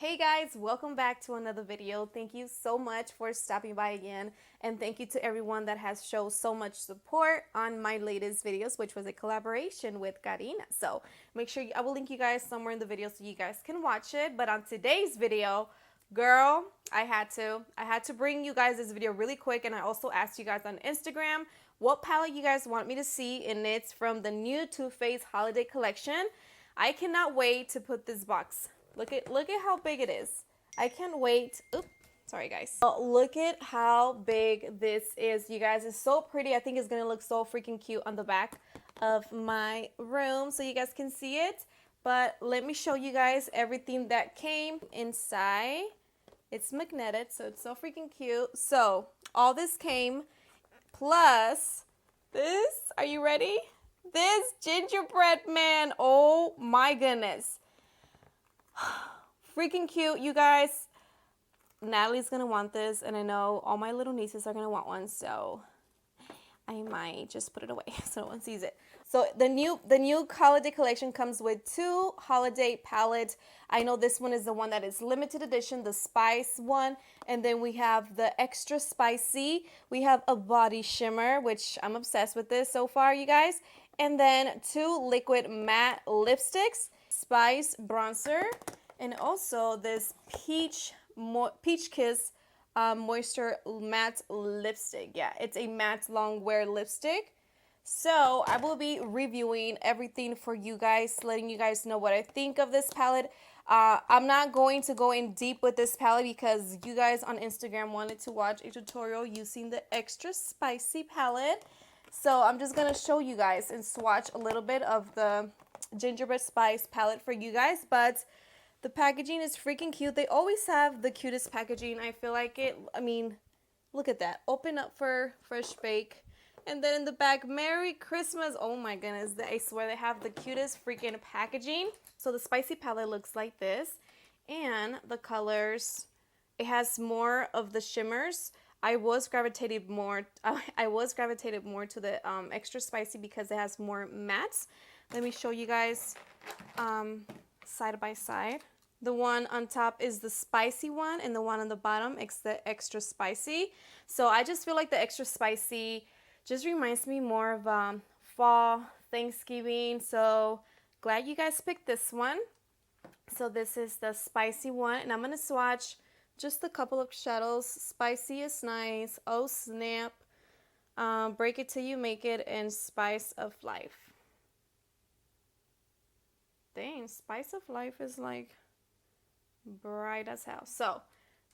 Hey guys, welcome back to another video. Thank you so much for stopping by again, and thank you to everyone that has shown so much support on my latest videos, which was a collaboration with Karina. So make sure I will link you guys somewhere in the video so you guys can watch it. But on today's video, girl, I had to bring you guys this video really quick, and I also asked you guys on Instagram what palette you guys want me to see, and it's from the new Too Faced holiday collection. I cannot wait to put this box. Look at how big it is. I can't wait. Oops, sorry guys. Look at how big this is, you guys. It's so pretty. I think it's gonna look so freaking cute on the back of my room so you guys can see it. But let me show you guys everything that came inside. It's magnetic, so it's so freaking cute. So all this came plus this. Are you ready? This gingerbread man. Oh my goodness. Freaking cute, you guys. Natalie's gonna want this, and I know all my little nieces are gonna want one, so I might just put it away so no one sees it. So the new holiday collection comes with two holiday palettes. I know this one is the one that is limited edition, the spice one, and then we have the extra spicy. We have a body shimmer, which I'm obsessed with this so far, you guys, and then two liquid matte lipsticks, spice bronzer, and also this peach kiss moisture matte lipstick. Yeah, it's a matte long wear lipstick. So I will be reviewing everything for you guys, letting you guys know what I think of this palette. I'm not going to go in deep with this palette because you guys on Instagram wanted to watch a tutorial using the extra spicy palette. So I'm just going to show you guys and swatch a little bit of the gingerbread spice palette for you guys. But the packaging is freaking cute. They always have the cutest packaging. I feel like it. I mean, look at that. Open up for fresh bake. And then in the back, Merry Christmas. Oh my goodness. I swear they have the cutest freaking packaging. So the spicy palette looks like this. And the colors, it has more of the shimmers. I was gravitated more to the extra spicy because it has more mattes. Let me show you guys side by side. The one on top is the spicy one, and the one on the bottom is the extra spicy. So I just feel like the extra spicy just reminds me more of fall, Thanksgiving. So glad you guys picked this one. So this is the spicy one, and I'm going to swatch just a couple of shadows. Spicy is nice. Oh snap. Break it till you make it, and Spice of Life. Dang, Spice of Life is like bright as hell. So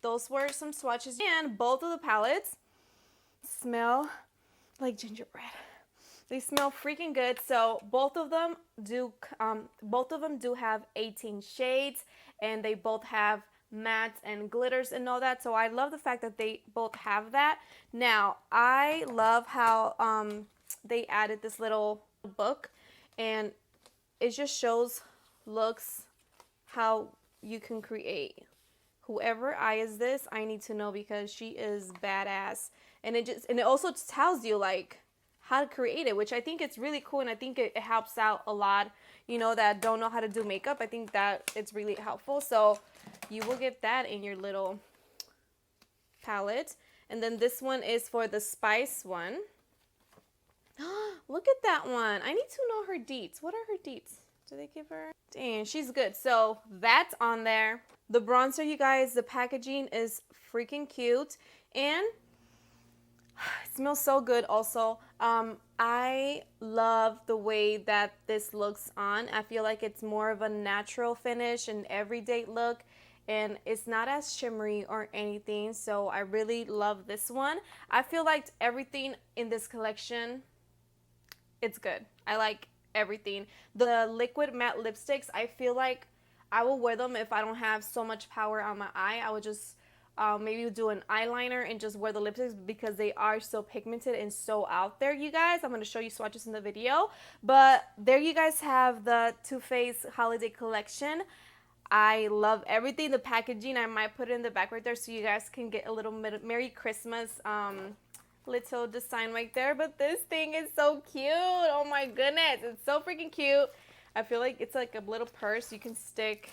those were some swatches, and both of the palettes smell like gingerbread. They smell freaking good. So both of them do have 18 shades, and they both have mattes and glitters and all that. So I love the fact that they both have that. Now I love how they added this little book, and it just shows looks how you can create. Whoever eyes this, I need to know because she is badass. And it also tells you like how to create it, which I think it's really cool, and I think it helps out a lot, you know, that don't know how to do makeup. I think that it's really helpful. So you will get that in your little palette. And then this one is for the spice one. Look at that one. I need to know her deets. What are her deets? Do they give her? Dang, she's good. So that's on there. The bronzer, you guys, the packaging is freaking cute, and it smells so good also. I love the way that this looks on. I feel like it's more of a natural finish and everyday look, and it's not as shimmery or anything. So I really love this one. I feel like everything in this collection, it's good. I like everything. The liquid matte lipsticks, I feel like I will wear them if I don't have so much power on my eye. I would just maybe do an eyeliner and just wear the lipsticks because they are so pigmented and so out there, you guys. I'm going to show you swatches in the video. But there you guys have the Too Faced holiday collection. I love everything. The packaging, I might put it in the back right there so you guys can get a little Merry Christmas little design right there. But this thing is so cute. Oh my goodness, it's so freaking cute. I feel like it's like a little purse you can stick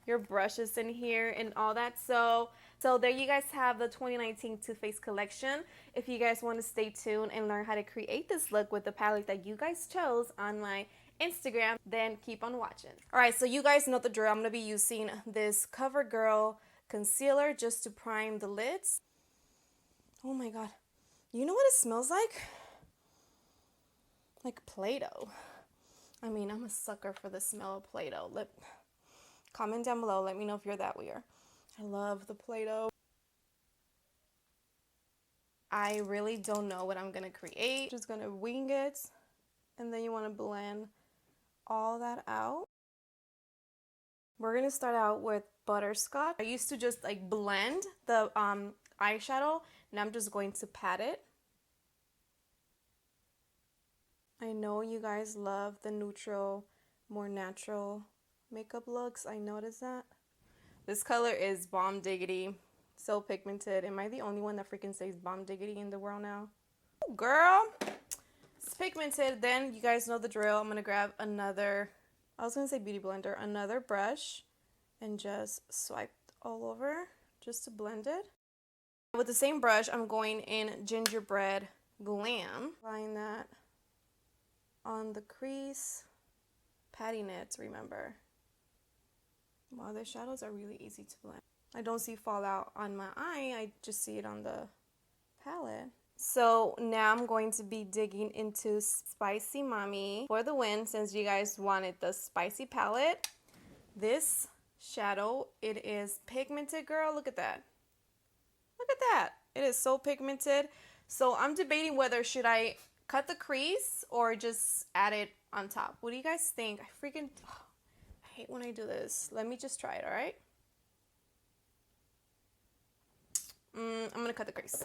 your brushes in here and all that. So there you guys have the 2019 Too Faced collection. If you guys want to stay tuned and learn how to create this look with the palette that you guys chose on my Instagram, then keep on watching. All right, so you guys know the drill. I'm going to be using this CoverGirl concealer just to prime the lids. Oh my god. You know what it smells like? Like Play-Doh. I mean, I'm a sucker for the smell of Play-Doh. Comment down below. Let me know if you're that weird. I love the Play-Doh. I really don't know what I'm going to create. Just going to wing it. And then you want to blend all that out. We're going to start out with butterscotch. I used to just like blend the eyeshadow. Now I'm just going to pat it. I know you guys love the neutral, more natural makeup looks. I noticed that. This color is bomb diggity. So pigmented. Am I the only one that freaking says bomb diggity in the world now? Ooh, girl. It's pigmented. Then you guys know the drill. I'm going to grab another, I was going to say beauty blender, another brush and just swipe all over just to blend it. With the same brush, I'm going in Gingerbread Glam. Applying that on the crease, patting it, remember. Wow, the shadows are really easy to blend. I don't see fallout on my eye, I just see it on the palette. So now I'm going to be digging into Spicy Mommy for the win, since you guys wanted the spicy palette. This shadow, it is pigmented, girl. Look at that. Look at that. It is so pigmented. So I'm debating whether should I cut the crease or just add it on top. What do you guys think? I hate when I do this. Let me just try it, all right? I'm gonna cut the crease.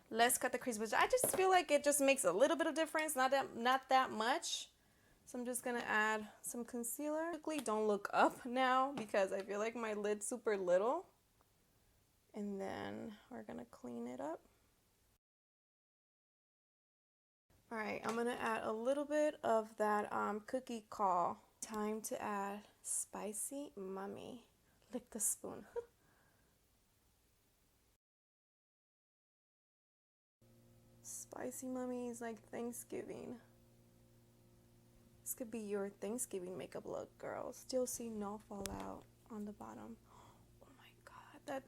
Let's cut the crease, but I just feel like it just makes a little bit of difference, not that much. So I'm just gonna add some concealer. Quickly, don't look up now because I feel like my lid's super little. And then we're gonna clean it up. All right, I'm gonna add a little bit of that cookie call. Time to add Spicy Mommy. Lick the spoon. Spicy Mommy is like Thanksgiving. This could be your Thanksgiving makeup look, girls. Still see no fallout on the bottom. Oh my god,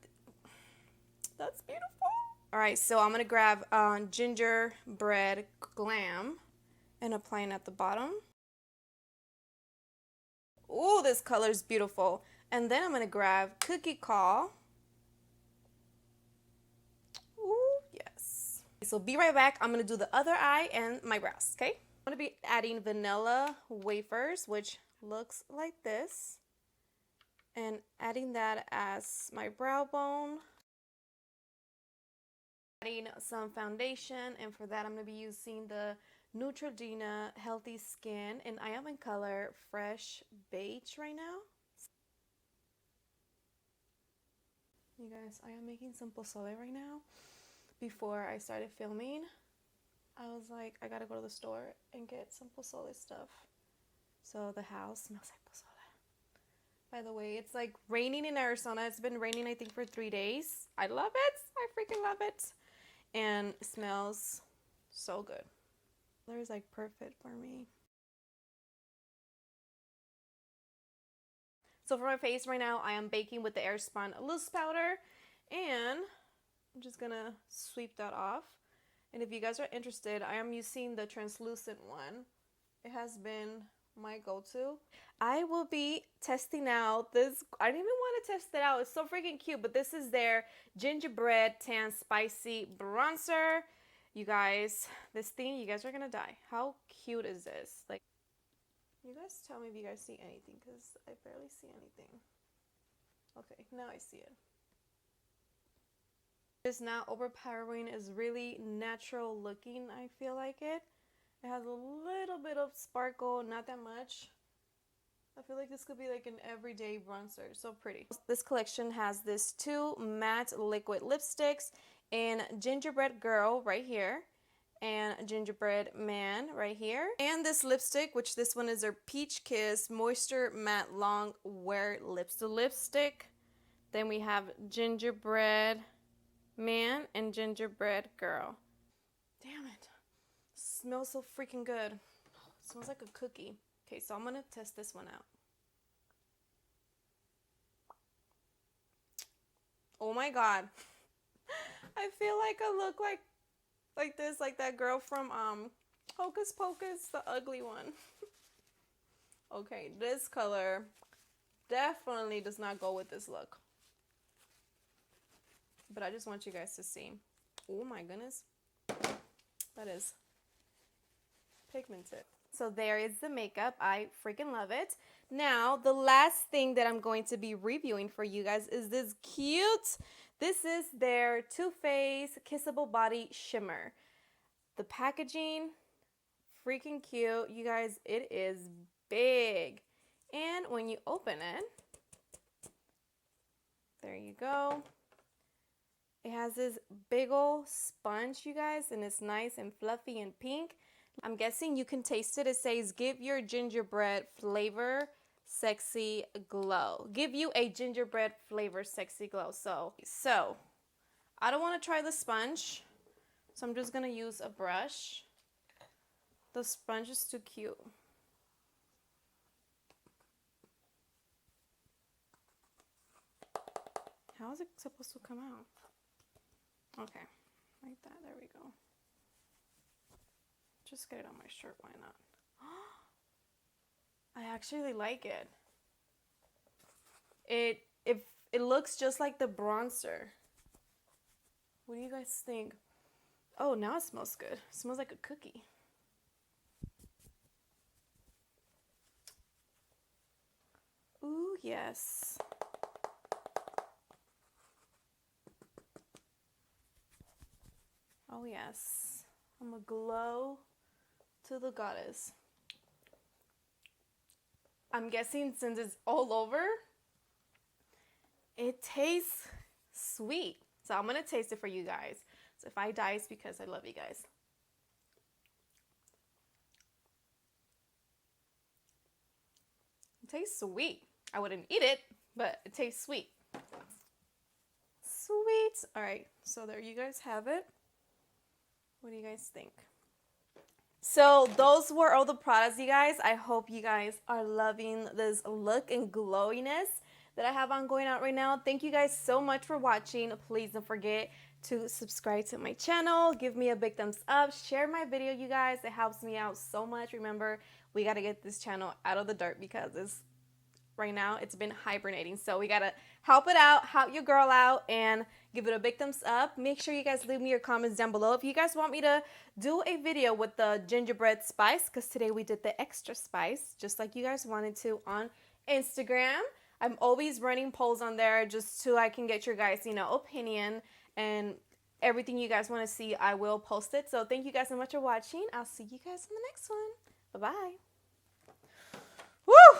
that's beautiful. All right, so I'm gonna grab Gingerbread Glam and applying at the bottom. Ooh, this color is beautiful. And then I'm gonna grab Cookie Call. Ooh, yes. So be right back. I'm gonna do the other eye and my brows, okay? I'm gonna be adding vanilla wafers, which looks like this, and adding that as my brow bone. Adding some foundation, and for that I'm going to be using the Neutrogena Healthy Skin, and I am in color Fresh Beige right now. You guys, I am making some pozole right now. Before I started filming, I was like, I gotta go to the store and get some pozole stuff. So the house smells like pozole. By the way, it's like raining in Arizona. It's been raining, I think, for 3 days. I love it. I freaking love it. And it smells so good. Color is like perfect for me. So for my face right now, I am baking with the Airspun loose powder, and I'm just gonna sweep that off. And if you guys are interested, I am using the translucent one. It has been my go-to. I will be testing out this. I didn't even want to test it out. It's so freaking cute, but this is their Gingerbread Tan Spicy Bronzer. You guys, this thing, you guys are gonna die. How cute is this? Like, you guys tell me if you guys see anything, because I barely see anything. Okay, now I see it. It's not overpowering. It's really natural looking. I feel like it. It has a little bit of sparkle, not that much. I feel like this could be like an everyday bronzer. So pretty. This collection has this 2 matte liquid lipsticks in Gingerbread Girl right here, and Gingerbread Man right here. And this lipstick, which this one is their Peach Kiss Moisture Matte Long Wear Lips. The lipstick. Then we have Gingerbread Man and Gingerbread Girl. Damn it. Smells so freaking good. It smells like a cookie. Okay, so I'm going to test this one out. Oh my god. I feel like I look like this, like that girl from Hocus Pocus, the ugly one. Okay, this color definitely does not go with this look. But I just want you guys to see. Oh my goodness. That is pigmented. So there is the makeup. I freaking love it. Now, the last thing that I'm going to be reviewing for you guys is this cute. This is their Too Faced Kissable Body Shimmer. The packaging, freaking cute. You guys, it is big. And when you open it, there you go. It has this big old sponge, you guys, and it's nice and fluffy and pink. I'm guessing you can taste it. It says, give your gingerbread flavor sexy glow. Give you a gingerbread flavor sexy glow. So I don't want to try the sponge, so I'm just going to use a brush. The sponge is too cute. How is it supposed to come out? Okay, like that. There we go. Just get it on my shirt, why not? I actually like it. It looks just like the bronzer. What do you guys think? Oh, now it smells good. It smells like a cookie. Ooh, yes. Oh, yes. I'm a glow to the goddess. I'm guessing since it's all over, it tastes sweet. So I'm going to taste it for you guys. So if I die, it's because I love you guys. It tastes sweet. I wouldn't eat it, but it tastes sweet. Sweet. All right, so there you guys have it. What do you guys think? So those were all the products, you guys. I hope you guys are loving this look and glowiness that I have on going out right now. Thank you guys so much for watching. Please don't forget to subscribe to my channel. Give me a big thumbs up. Share my video, you guys. It helps me out so much. Remember, we got to get this channel out of the dirt because right now it's been hibernating. So we got to help it out, help your girl out, and give it a big thumbs up. Make sure you guys leave me your comments down below if you guys want me to do a video with the gingerbread spice, because today we did the extra spice just like you guys wanted to on Instagram. I'm always running polls on there just so I can get your guys, opinion, and everything you guys want to see, I will post it. So thank you guys so much for watching. I'll see you guys in the next one. Bye-bye. Woo!